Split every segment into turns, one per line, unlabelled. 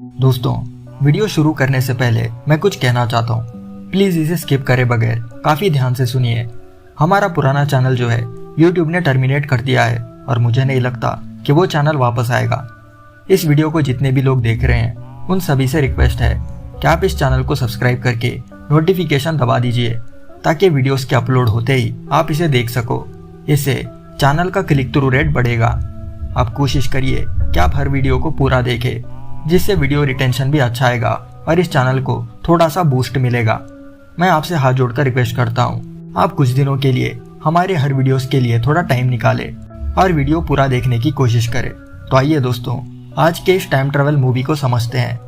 दोस्तों, वीडियो शुरू करने से पहले मैं कुछ कहना चाहता हूँ। प्लीज इसे स्किप करे बगैर काफी ध्यान से सुनिए। हमारा पुराना चैनल जो है YouTube ने टर्मिनेट कर दिया है और मुझे नहीं लगता कि वो चैनल वापस आएगा। इस वीडियो को जितने भी लोग देख रहे हैं उन सभी से रिक्वेस्ट है कि आप इस चैनल को सब्सक्राइब करके नोटिफिकेशन दबा दीजिए ताकि वीडियोस के अपलोड होते ही आप इसे देख सको। इससे चैनल का क्लिक थ्रू रेट बढ़ेगा। आप कोशिश करिए कि आप हर वीडियो को पूरा देखें, जिससे वीडियो रिटेंशन भी अच्छा आएगा और इस चैनल को थोड़ा सा बूस्ट मिलेगा। मैं आपसे हाथ जोड़कर रिक्वेस्ट करता हूँ, आप कुछ दिनों के लिए हमारे हर वीडियोस के लिए थोड़ा टाइम निकालें और वीडियो पूरा देखने की कोशिश करें। तो आइए दोस्तों, आज के इस टाइम ट्रेवल मूवी को समझते हैं।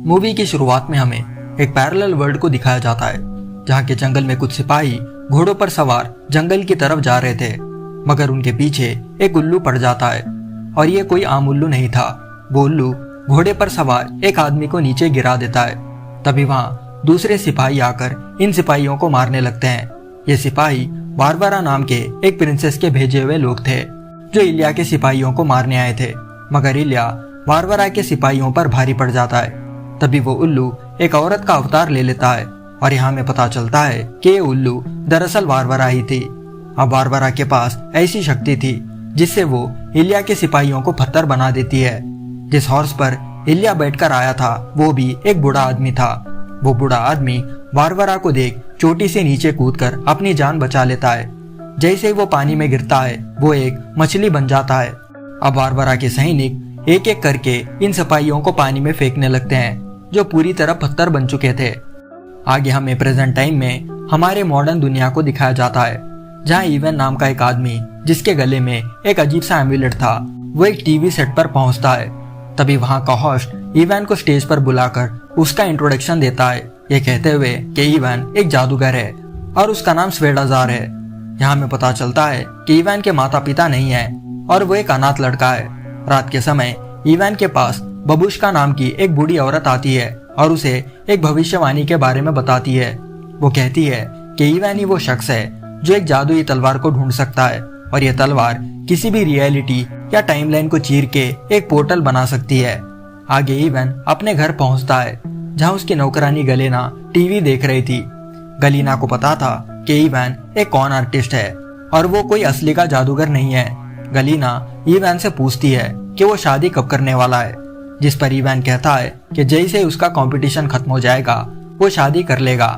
मूवी की शुरुआत में हमें एक पैरेलल वर्ल्ड को दिखाया जाता है, जहाँ के जंगल में कुछ सिपाही घोड़ों पर सवार जंगल की तरफ जा रहे थे, मगर उनके पीछे एक उल्लू पड़ जाता है। और ये कोई आम उल्लू नहीं था, वो उल्लू घोड़े पर सवार एक आदमी को नीचे गिरा देता है। तभी वहाँ दूसरे सिपाही आकर इन सिपाहियों को मारने लगते हैं। ये सिपाही बारबरा नाम के एक प्रिंसेस के भेजे हुए लोग थे, जो इलिया के सिपाहियों को मारने आए थे, मगर इलिया बारबरा के सिपाहियों पर भारी पड़ जाता है। तभी वो उल्लू एक औरत का अवतार ले लेता है और यहाँ में पता चलता है कि ये उल्लू दरअसल बारबरा ही थी। अब बारबरा के पास ऐसी शक्ति थी जिससे वो इलिया के सिपाहियों को पत्थर बना देती है। जिस हॉर्स पर इलिया बैठकर आया था वो भी एक बूढ़ा आदमी था। वो बूढ़ा आदमी बारबरा को देख चोटी से नीचे कूदकर अपनी जान बचा लेता है। जैसे ही वो पानी में गिरता है वो एक मछली बन जाता है। अब बारबरा के सैनिक एक एक करके इन सिपाहियों को पानी में फेंकने लगते हैं, जो पूरी तरह पत्थर बन चुके थे। आगे हमें प्रेजेंट टाइम में हमारे मॉडर्न दुनिया को दिखाया जाता है, जहाँ इवन नाम का एक आदमी, जिसके गले में एक अजीब सा एम्यूलेट था, वो एक टीवी सेट पर पहुंचता है। तभी वहां का होस्ट इवन को स्टेज पर बुलाकर उसका इंट्रोडक्शन देता है, ये कहते हुए कि इवन एक जादूगर है और उसका नाम स्वेडाजार है। यहाँ में पता चलता है कि इवन के माता पिता नहीं है और वो एक अनाथ लड़का है। रात के समय इवन के पास बबूश्का नाम की एक बूढ़ी औरत आती है और उसे एक भविष्यवाणी के बारे में बताती है। वो कहती है कि इवन ही वो शख्स है जो एक जादुई तलवार को ढूंढ सकता है और यह तलवार किसी भी रियलिटी या टाइमलाइन को चीर के एक पोर्टल बना सकती है। आगे इवन अपने घर पहुंचता है, जहां उसकी नौकरानी गलेना टीवी देख रही थी। गलीना को पता था कि इवन एक कॉन आर्टिस्ट है और वो कोई असली का जादूगर नहीं है। गलीना इवन से पूछती है कि वो शादी कब करने वाला है, जिस पर इवन कहता है कि जैसे ही उसका कंपटीशन खत्म हो जाएगा वो शादी कर लेगा।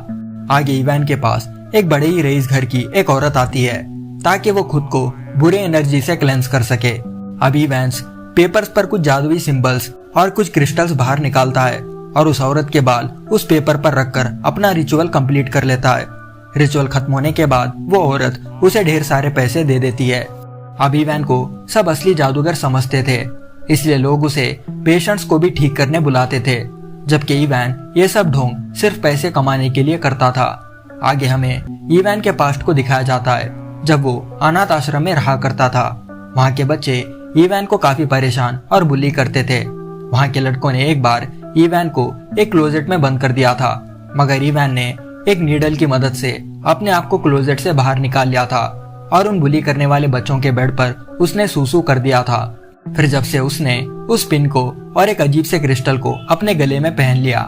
आगे इवन के पास एक बड़े ही रईस घर की एक औरत आती है ताकि वो खुद को बुरे एनर्जी से क्लेंस कर सके। अब इवन पेपर्स पर कुछ जादुई सिंबल्स और कुछ क्रिस्टल्स बाहर निकालता है और उस औरत के बाल उस पेपर पर रखकर अपना रिचुअल कंप्लीट कर लेता है। रिचुअल खत्म होने के बाद वो औरत उसे ढेर सारे पैसे दे देती है। अब इवन को सब असली जादूगर समझते थे, इसलिए लोग उसे पेशेंट्स को भी ठीक करने बुलाते थे, जबकि इवन ये सब ढोंग सिर्फ पैसे कमाने के लिए करता था। आगे हमें इवन के पास्ट को दिखाया जाता है, जब वो अनाथ आश्रम में रहा करता था। वहाँ के बच्चे इवन को काफी परेशान और बुली करते थे। वहाँ के लड़कों ने एक बार इवन को एक क्लोजेट में बंद कर दिया था, मगर इवन ने एक नीडल की मदद से अपने आप को क्लोजेट से बाहर निकाल लिया था और उन बुली करने वाले बच्चों के बेड पर उसने सूसू कर दिया था। फिर जब से उसने उस पिन को और एक अजीब से क्रिस्टल को अपने गले में पहन लिया।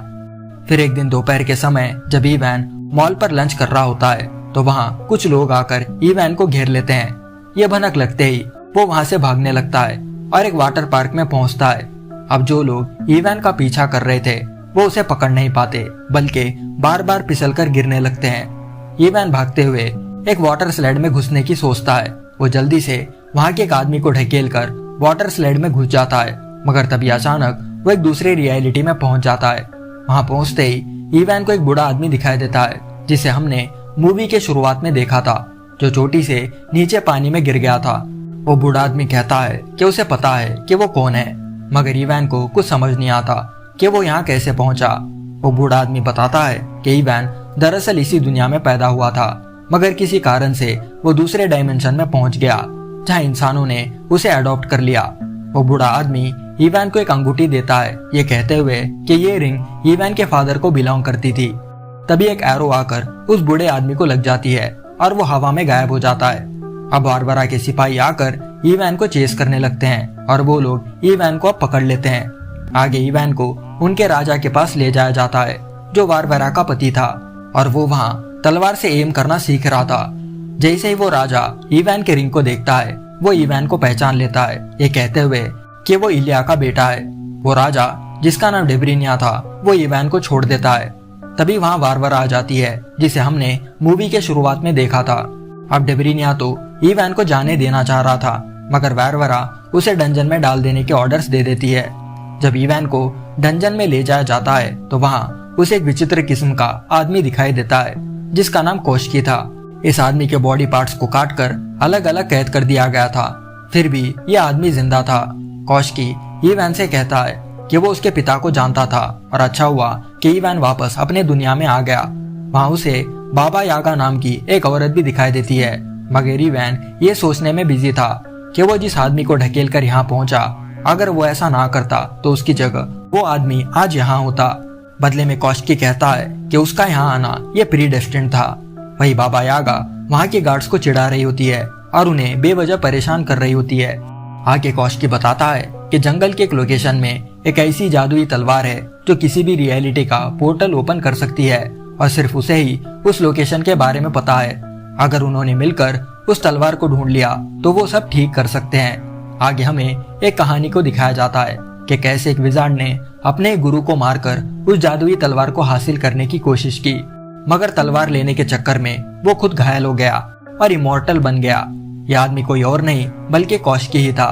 फिर एक दिन दोपहर के समय जब इवन मॉल पर लंच कर रहा होता है तो वहाँ कुछ लोग आकर इवन को घेर लेते हैं। ये भनक लगते ही वो वहाँ से भागने लगता है और एक वाटर पार्क में पहुँचता है। अब जो लोग इवन का पीछा कर रहे थे वो उसे पकड़ नहीं पाते, बल्कि बार बार फिसलकर गिरने लगते हैं। इवन भागते हुए एक वाटर स्लाइड में घुसने की सोचता है। वो जल्दी से वहाँ के एक आदमी को ढकेल कर वाटर स्लाइड में घुस जाता है, मगर तभी अचानक वो एक दूसरे रियलिटी में पहुंच जाता है। वहां पहुंचते ही इवन को एक बूढ़ा आदमी दिखाई देता है, जिसे हमने मूवी के शुरुआत में देखा था, जो चोटी से नीचे पानी में गिर गया था। वो बूढ़ा आदमी कहता है कि उसे पता है कि वो कौन है, मगर इवन को कुछ समझ नहीं आता कि वो यहाँ कैसे पहुंचा। वो बूढ़ा आदमी बताता है कि इवन दरअसल इसी दुनिया में पैदा हुआ था, मगर किसी कारण से वो दूसरे डायमेंशन में पहुंच गया, जहाँ इंसानों ने उसे अडॉप्ट कर लिया। वो बूढ़ा आदमी इवन को एक अंगूठी देता है, ये कहते हुए कि ये रिंग इवन के फादर को बिलोंग करती थी। तभी एक एरो आकर उस बूढ़े आदमी को लग जाती है और वो हवा में गायब हो जाता है। अब बारबरा के सिपाही आकर इवन को चेस करने लगते हैं और वो लोग इवन को पकड़ लेते हैं। आगे इवान को उनके राजा के पास ले जाया जाता है जो वारवरा का पति था, और वो वहाँ तलवार से एम करना सीख रहा था। जैसे ही वो राजा इवान के रिंग को देखता है, वो इवान को पहचान लेता है, ये कहते हुए कि वो इलिया का बेटा है। वो राजा जिसका नाम डेब्रिनिया था, वो इवान को छोड़ देता है। तभी वहाँ वारवरा आ जाती है जिसे हमने मूवी के शुरुआत में देखा था। अब डेब्रिनिया तो इवान को जाने देना चाह रहा था, मगर वारवरा उसे डंजन में डाल देने के ऑर्डर्स दे देती है। जब इवान को डंजन में ले जाया जाता है तो वहाँ उसे एक विचित्र किस्म का आदमी दिखाई देता है जिसका नाम कोश्की था। इस आदमी के बॉडी पार्ट्स को काटकर अलग अलग कैद कर दिया गया था, फिर भी यह आदमी जिंदा था। कोश्की इवान से कहता है कि वो उसके पिता को जानता था और अच्छा हुआ कि इवान वापस अपने दुनिया में आ गया। वहाँ उसे बाबा यागा नाम की एक औरत भी दिखाई देती है, मगर इवान ये सोचने में बिजी था कि वो जिस आदमी को ढकेल कर यहाँ पहुंचा, अगर वो ऐसा ना करता तो उसकी जगह वो आदमी आज यहाँ होता। बदले में कोश्की कहता है कि उसका यहाँ आना ये प्रीडेस्टिन्ड था। वही बाबा यागा वहाँ के गार्ड्स को चिढ़ा रही होती है और उन्हें बेवजह परेशान कर रही होती है। आगे कोश्की बताता है कि जंगल के एक लोकेशन में एक ऐसी जादुई तलवार है जो किसी भी रियलिटी का पोर्टल ओपन कर सकती है, और सिर्फ उसे ही उस लोकेशन के बारे में पता है। अगर उन्होंने मिलकर उस तलवार को ढूंढ लिया तो वो सब ठीक कर सकते हैं। आगे हमें एक कहानी को दिखाया जाता है कि कैसे एक विजार्ड ने अपने गुरु को मारकर उस जादुई तलवार को हासिल करने की कोशिश की, मगर तलवार लेने के चक्कर में वो खुद घायल हो गया और इमॉर्टल बन गया। यह आदमी कोई और नहीं बल्कि कोश्की ही था।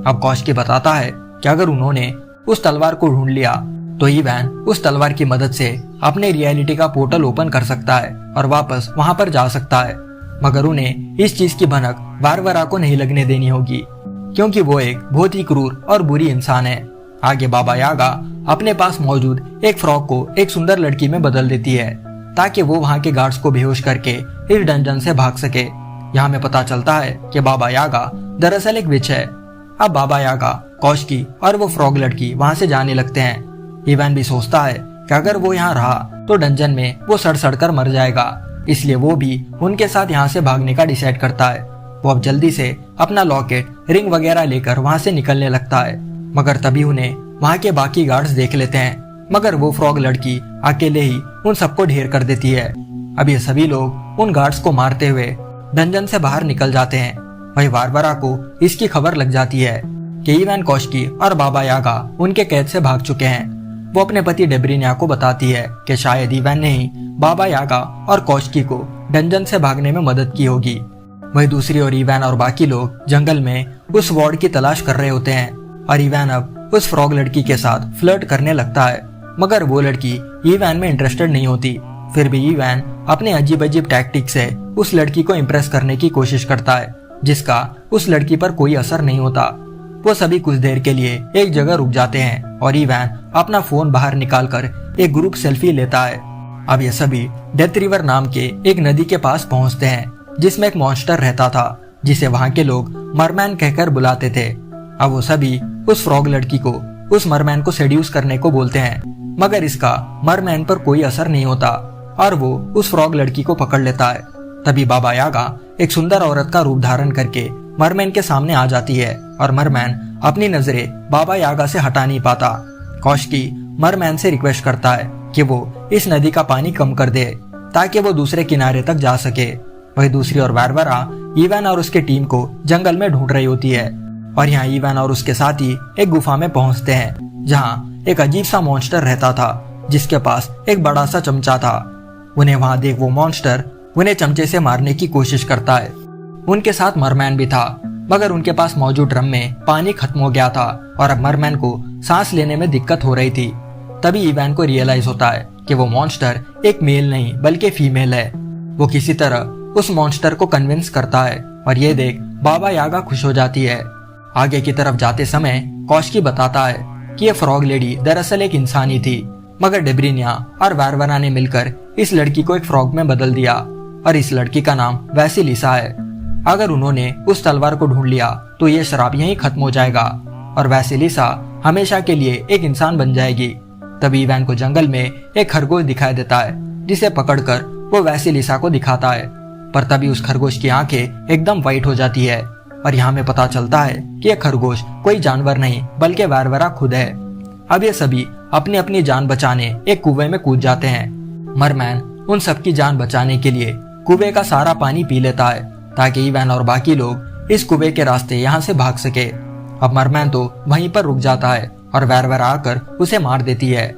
अब कोश्की बताता है कि अगर उन्होंने उस तलवार को ढूंढ लिया तो इवान उस तलवार की मदद से अपने रियलिटी का पोर्टल ओपन कर सकता है और वापस वहां पर जा सकता है, मगर उन्हें इस चीज की भनक वारवरा को नहीं लगने देनी होगी, क्योंकि वो एक बहुत ही क्रूर और बुरी इंसान है। आगे बाबा यागा अपने पास मौजूद एक फ्रॉक को एक सुंदर लड़की में बदल देती है ताकि वो वहाँ के गार्ड्स को बेहोश करके इस डंजन से भाग सके। यहाँ में पता चलता है कि बाबा यागा दरअसल एक विच है। अब बाबा यागा, कोश्की और वो फ्रॉग लड़की वहाँ से जाने लगते हैं। इवान भी सोचता है कि अगर वो यहाँ रहा तो डंजन में वो सड़ सड़ कर मर जाएगा, इसलिए वो भी उनके साथ यहाँ से भागने का डिसाइड करता है। वो अब जल्दी से अपना लॉकेट, रिंग वगैरह लेकर वहाँ से निकलने लगता है, मगर तभी उन्हें वहाँ के बाकी गार्ड्स देख लेते हैं, मगर वो फ्रॉग लड़की अकेले ही उन सबको ढेर कर देती है। अब ये सभी लोग उन गार्ड्स को मारते हुए डंजन से बाहर निकल जाते हैं। वही वारवरा को इसकी खबर लग जाती है कि इवान, कोश्की और बाबा यागा उनके कैद से भाग चुके हैं। वो अपने पति डेब्रिनिया को बताती है कि शायद इवान ने ही बाबा यागा और कोश्की को डंजन से भागने में मदद की होगी। वही दूसरी ओर इवान और बाकी लोग जंगल में उस वार्ड की तलाश कर रहे होते हैं और इवान अब उस फ्रॉग लड़की के साथ फ्लर्ट करने लगता है, मगर वो लड़की इवान में इंटरेस्टेड नहीं होती। फिर भी इवान अपने अजीब अजीब टैक्टिक से उस लड़की को इम्प्रेस करने की कोशिश करता है, जिसका उस लड़की पर कोई असर नहीं होता। वो सभी कुछ देर के लिए एक जगह रुक जाते हैं और इवान अपना फोन बाहर निकालकर एक ग्रुप सेल्फी लेता है। अब ये सभी डेथ रिवर नाम के एक नदी के पास पहुंचते हैं, जिसमें एक मॉन्स्टर रहता था जिसे वहां के लोग मरमैन कहकर बुलाते थे। अब वो सभी उस फ्रॉग लड़की को उस मरमैन को सेड्यूस करने को बोलते हैं, मगर इसका मरमैन पर कोई असर नहीं होता और वो उस फ्रॉग लड़की को पकड़ लेता है। तभी बाबा यागा एक सुंदर औरत का रूप धारण करके मरमैन के सामने आ जाती है और मरमैन अपनी नजरें बाबा यागा से हटा नहीं पाता। कोश्की मरमैन से रिक्वेस्ट करता है कि वो इस नदी का पानी कम कर दे ताकि वो दूसरे किनारे तक जा सके। वही दूसरी ओर वारवरा इवान और उसके टीम को जंगल में ढूंढ रही होती है और यहाँ इवान और उसके साथी एक गुफा में पहुंचते हैं जहाँ एक अजीब सा मॉन्स्टर रहता था जिसके पास एक बड़ा सा चमचा था। उन्हें वहां देख वो मॉन्स्टर उन्हें चमचे से मारने की कोशिश करता है। उनके साथ मरमैन भी था, मगर उनके पास मौजूद ड्रम में पानी खत्म हो गया था और अब मरमैन को सांस लेने में दिक्कत हो रही थी। तभी इवान को रियलाइज होता है कि वो मॉन्स्टर एक मेल नहीं बल्कि फीमेल है। वो किसी तरह उस मॉन्स्टर को कन्विंस करता है और ये देख बाबा यागा खुश हो जाती है। आगे की तरफ जाते समय कोश्की बताता है कि ये फ्रॉग लेडी दरअसल एक इंसान ही थी, मगर डेब्रिनिया और वारवरा ने मिलकर इस लड़की को एक फ्रॉग में बदल दिया और इस लड़की का नाम वैसिलिसा है। अगर उन्होंने उस तलवार को ढूंढ लिया तो ये शराब यहीं खत्म हो जाएगा और वैसिलिसा हमेशा के लिए एक इंसान बन जाएगी। तभी इवान को जंगल में एक खरगोश दिखाई देता है जिसे पकड़कर वो वैसिलिसा को दिखाता है, पर तभी उस खरगोश की आंखें एकदम वाइट हो जाती है और यहाँ में पता चलता है कि यह खरगोश कोई जानवर नहीं बल्कि वारवरा खुद है। अब ये सभी अपनी अपनी जान बचाने एक कुएं में कूद जाते हैं। मरमैन उन सबकी जान बचाने के लिए कुएं का सारा पानी पी लेता है ताकि इवान और बाकी लोग इस कुएं के रास्ते यहाँ से भाग सके। अब मरमैन तो वहीं पर रुक जाता है और वैरवरा आकर उसे मार देती है।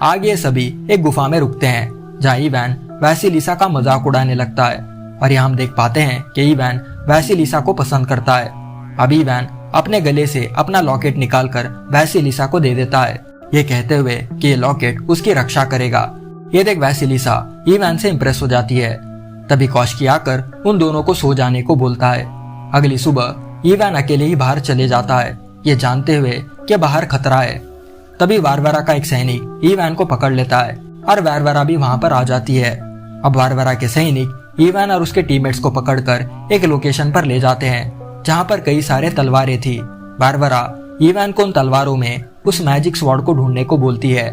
आगे सभी एक गुफा में रुकते हैं जहाँ इवान वैसिलिसा का मजाक उड़ाने लगता है और यहाँ हम देख पाते हैं कि इवान वैसिलिसा को पसंद करता है। अब इवान अपने गले से अपना लॉकेट निकालकर वैसिलिसा को दे देता है, ये कहते हुए कि ये लॉकेट उसकी रक्षा करेगा। ये देख वैसिलिसा इवान से इम्प्रेस हो जाती है। तभी कॉस्की आकर उन दोनों को सो जाने को बोलता है। अगली सुबह इवान अकेले ही बाहर चले जाता है, ये जानते हुए कि बाहर खतरा है। तभी वारवरा का एक सैनिक इवान को पकड़ लेता है और वारवरा भी वहां पर आ जाती है। अब वारवरा के सैनिक इवान और उसके टीममेट्स को पकड़कर एक लोकेशन पर ले जाते हैं जहां पर कई सारे तलवारें थी। वारवरा इवान को उन तलवारों में उस मैजिक स्वॉर्ड को ढूंढने को बोलती है।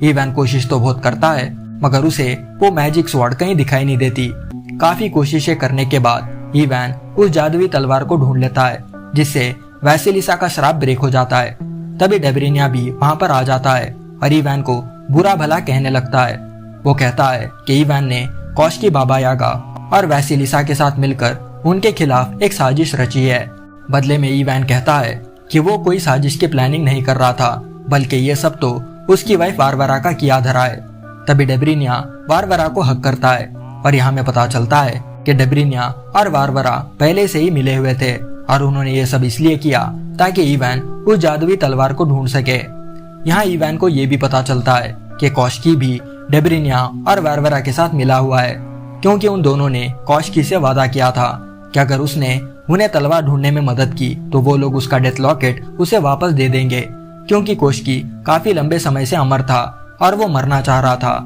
इवान कोशिश तो बहुत करता है मगर उसे वो मैजिक स्वॉर्ड कहीं दिखाई नहीं देती। काफी कोशिशें करने के बाद इवान उस जादुई तलवार को ढूंढ लेता है जिससे वैसिलिसा का श्राप ब्रेक हो जाता है। तभी डेब्रिनिया भी वहां पर आ जाता है और इवान को बुरा भला कहने लगता है। वो कहता है कि इवान ने कॉस्की बाबा यागा और वैसिलिसा के साथ मिलकर उनके खिलाफ एक साजिश रची है। बदले में इवान कहता है कि वो कोई साजिश की प्लानिंग नहीं कर रहा था बल्कि ये सब तो उसकी वाइफ वारवरा का किया धरा है। तभी डेब्रिनिया वारवरा को हक करता है और यहाँ में पता चलता है कि डेब्रिनिया और वारवरा पहले से ही मिले हुए थे और उन्होंने ये सब इसलिए किया ताकि इवान उस जादुई तलवार को ढूंढ सके। यहाँ इवान को ये भी पता चलता है कि कॉस्की भी डेब्रिनिया और वारवरा के साथ मिला हुआ है क्योंकि उन दोनों ने कॉस्की से वादा किया था कि अगर उसने उन्हें तलवार ढूंढने में मदद की तो वो लोग उसका डेथ लॉकेट उसे वापस दे देंगे क्योंकि कॉस्की काफी लंबे समय से अमर था और वो मरना चाह रहा था।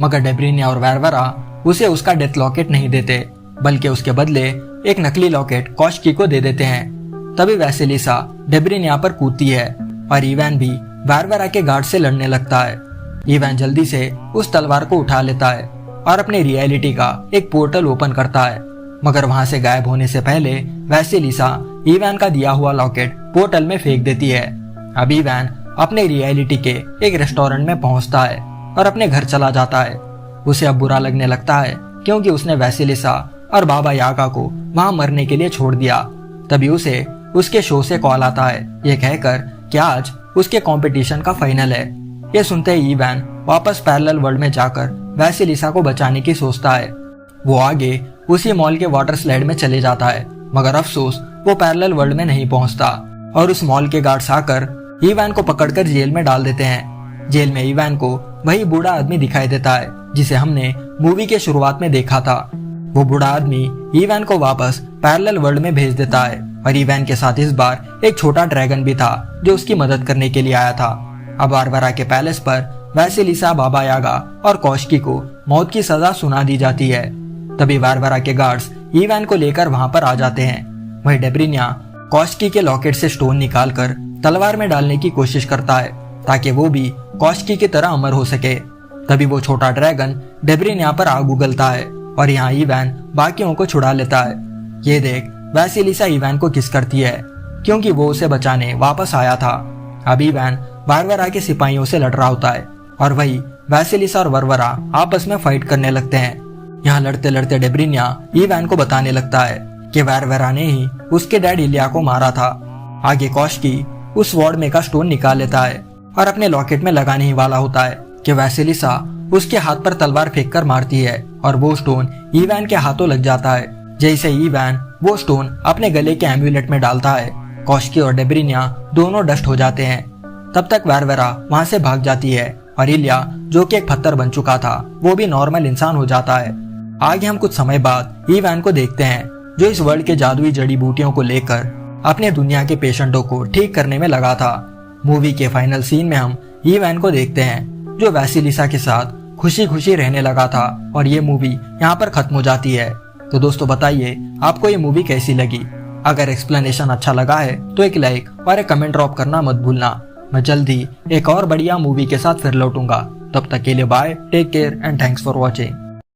मगर डेब्रिनिया और वारवरा उसे उसका डेथ लॉकेट नहीं देते बल्कि उसके बदले एक नकली लॉकेट कॉस्की को दे देते हैं। तभी वैसिलिसा डेब्रिनिया पर कूदती है और इवान भी वारवरा के गार्ड से लड़ने लगता है। इवान जल्दी से उस तलवार को उठा लेता है और अपनी रियलिटी का एक पोर्टल ओपन करता है मगर वहां से गायब होने से पहले वैसिलिसा इवान का दिया हुआ लॉकेट पोर्टल में फेंक देती है। अब इवान अपने रियलिटी के एक रेस्टोरेंट में पहुंचता है और अपने घर चला जाता है। उसे अब बुरा लगने लगता है क्योंकि उसने वैसिलिसा और बाबा यागा को वहां मरने के लिए छोड़ दिया। तभी उसे उसके शो से कॉल आता है ये कहकर कि आज उसके कंपटीशन का फाइनल है। ये सुनते ही इवान वापस पैरेलल वर्ल्ड में जाकर वैसिलिसा को बचाने की सोचता है। वो आगे उसी मॉल के वाटर स्लाइड में चले जाता है मगर अफसोस वो पैरेलल वर्ल्ड में नहीं पहुंचता और उस मॉल के गार्ड्स आकर इवान को पकड़कर जेल में डाल देते हैं। जेल में इवान को वही बूढ़ा आदमी दिखाई देता है जिसे हमने मूवी के शुरुआत में देखा था। वो बूढ़ा आदमी इवान को वापस पैरेलल वर्ल्ड में भेज देता है और इवान के साथ इस बार एक छोटा ड्रैगन भी था जो उसकी मदद करने के लिए आया था। अब वारवरा के पैलेस पर वैसिलिसा, बाबा यागा और कॉस्की को मौत की सजा सुना दी जाती है। तभी वारवरा के गार्ड्स इवान को लेकर वहां पर आ जाते हैं। वही डेब्रिनिया कॉस्की के लॉकेट से स्टोन निकालकर तलवार में डालने की कोशिश करता है ताकि वो भी कॉस्की की तरह अमर हो सके। तभी वो छोटा ड्रैगन डेब्रिनिया पर आग उगलता है और यहाँ इवान बाकियों को छुड़ा लेता है। ये देख वैसिलिसा इवान को किस करती है क्योंकि वो उसे बचाने वापस आया था। अब इवान वारवरा के सिपाहियों से लड़ रहा होता है और वही वैसिलिसा और वारवरा आपस में फाइट करने लगते हैं। यहाँ लड़ते लड़ते डेब्रिनिया इवान को बताने लगता है कि वारवरा ने ही उसके डैड इलिया को मारा था। आगे कॉस्की उस स्वॉर्ड में का स्टोन निकाल लेता है और अपने लॉकेट में लगाने ही वाला होता है कि वैसिलिसा उसके हाथ पर तलवार फेंक कर मारती है और वो स्टोन इवान के हाथों लग जाता है। जैसे इवान वो स्टोन अपने गले के एम्यूलेट में डालता है, कॉस्की और डेब्रिनिया दोनों डस्ट हो जाते हैं। तब तक वारवरा वहां से भाग जाती है और इलिया जो कि एक पत्थर बन चुका था वो भी नॉर्मल इंसान हो जाता है। आगे हम कुछ समय बाद इवान को देखते हैं जो इस वर्ल्ड के जादुई जड़ी बूटियों को लेकर अपने दुनिया के पेशेंटों को ठीक करने में लगा था। मूवी के फाइनल सीन में हम इवान को देखते हैं जो वैसिलिसा के साथ खुशी खुशी रहने लगा था और ये मूवी यहाँ पर खत्म हो जाती है। तो दोस्तों बताइए आपको ये मूवी कैसी लगी। अगर एक्सप्लेनेशन अच्छा लगा है तो एक लाइक और एक कमेंट ड्रॉप करना मत भूलना। मैं जल्दी एक और बढ़िया मूवी के साथ फिर लौटूंगा। तब तक के लिए bye, take care and thanks for watching.